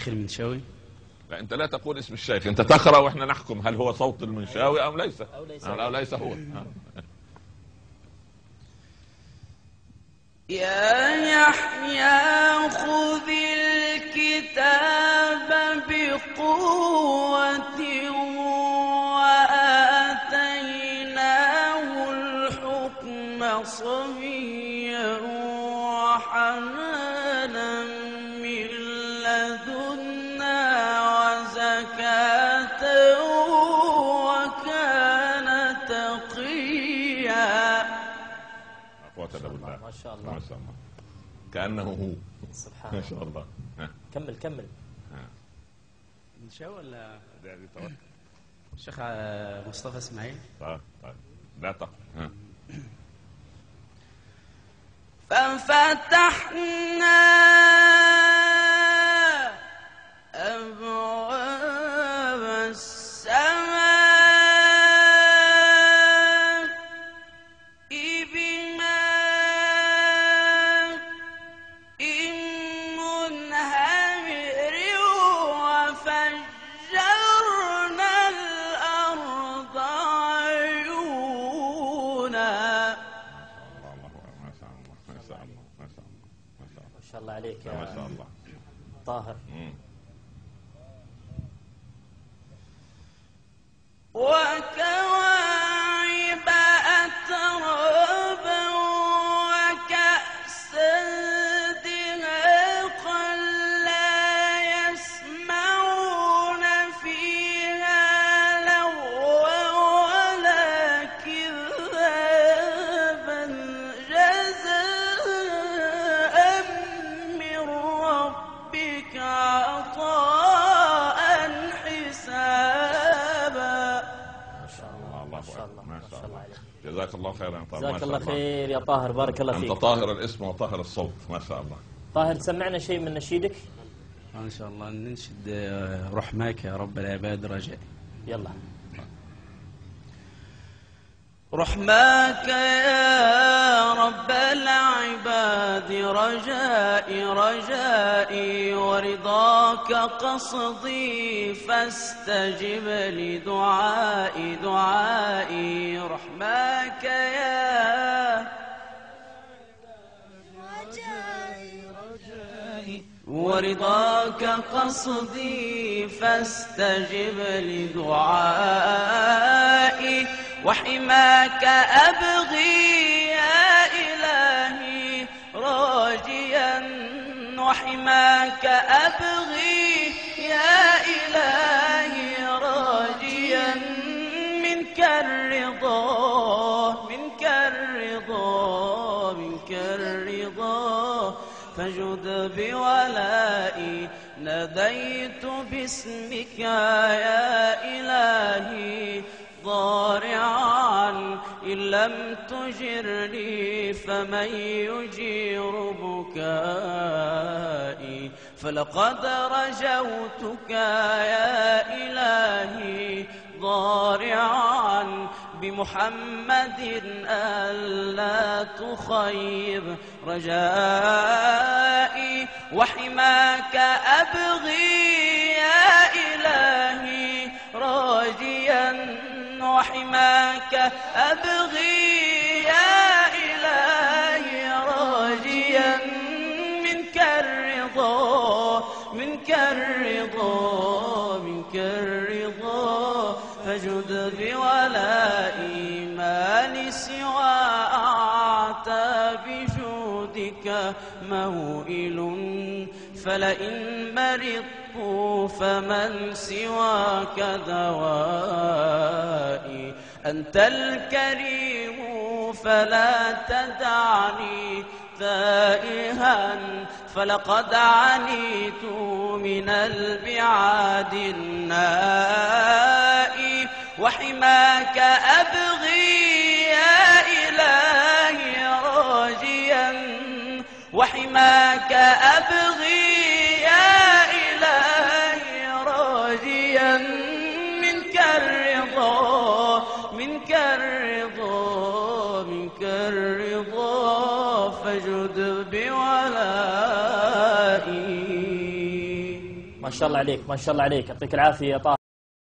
الشيخ المنشاوي. لا، انت لا تقول اسم الشيخ، انت تقرأ واحنا نحكم هل هو صوت المنشاوي ام ليس، او ليس هو. يا يحيى خذ الكتاب بقوة وآتيناه الحكم صبيا وحنانا من لدنا وزكاة وكان تقيا. ما شاء الله ما شاء الله، كأنه هو. سبحان ما شاء الله. كمل. منشاوي ولا توكل. الشيخ مصطفى اسماعيل. طيب لا تقل. ففتحنا أبواب السماء بماء منهمر وفجرنا الأرض عيونا. ما شاء الله عليك يا ما شاء الله طاهر. وكواعب أترابا وكأسا دهاقا لا يسمعون فيها لغوا ولا كذابا جزاء من ربك عطاء حسابا. ما شاء الله عليك. جزاك الله خيرا. جزاك الله خير يا طاهر، بارك الله فيك. أنت طاهر الاسم وطاهر الصوت، ما شاء الله. طاهر تسمعنا شيء من نشيدك؟ إن شاء الله ننشد رحماك يا رب العباد رجائي. يلا. رحماك يا رب العباد رجائي رجائي، ورضاك قصدي فاستجب لدعائي دعائي. رحماك يا رجائي ورضاك قصدي فاستجب لدعائي، وحماك أبغي يا إلهي راجيا، وحماك أبغي يا إلهي راجيا، منك الرضا منك الرضا منك الرضا، فجد بولائي ناديت باسمك يا إلهي ضارعا، إن لم تجرني فمن يجير بكائي، فلقد رجوتك يا إلهي ضارعا بمحمد ألا تخيب رجائي، وحماك أبغي يا إلهي راجيا، وحماك أبغي يا إلهي راجيا، منك الرضا منك الرضا منك الرضا، فجد بولائي ما لسوى أعتى بجودك موئل، فلئن مرضت فمن سواك دوائي، أنت الكريم فلا تدعني تائها، فلقد عنيت من البعاد النائي، وحماك أبغي يا إلهي راجيا، وحماك أبغي يا إلهي راجيا، منك الرضا منك الرضا منك الرضا، فجد بولائي. ما شاء الله عليك، ما شاء الله عليك، يعطيك العافية يا طاهر.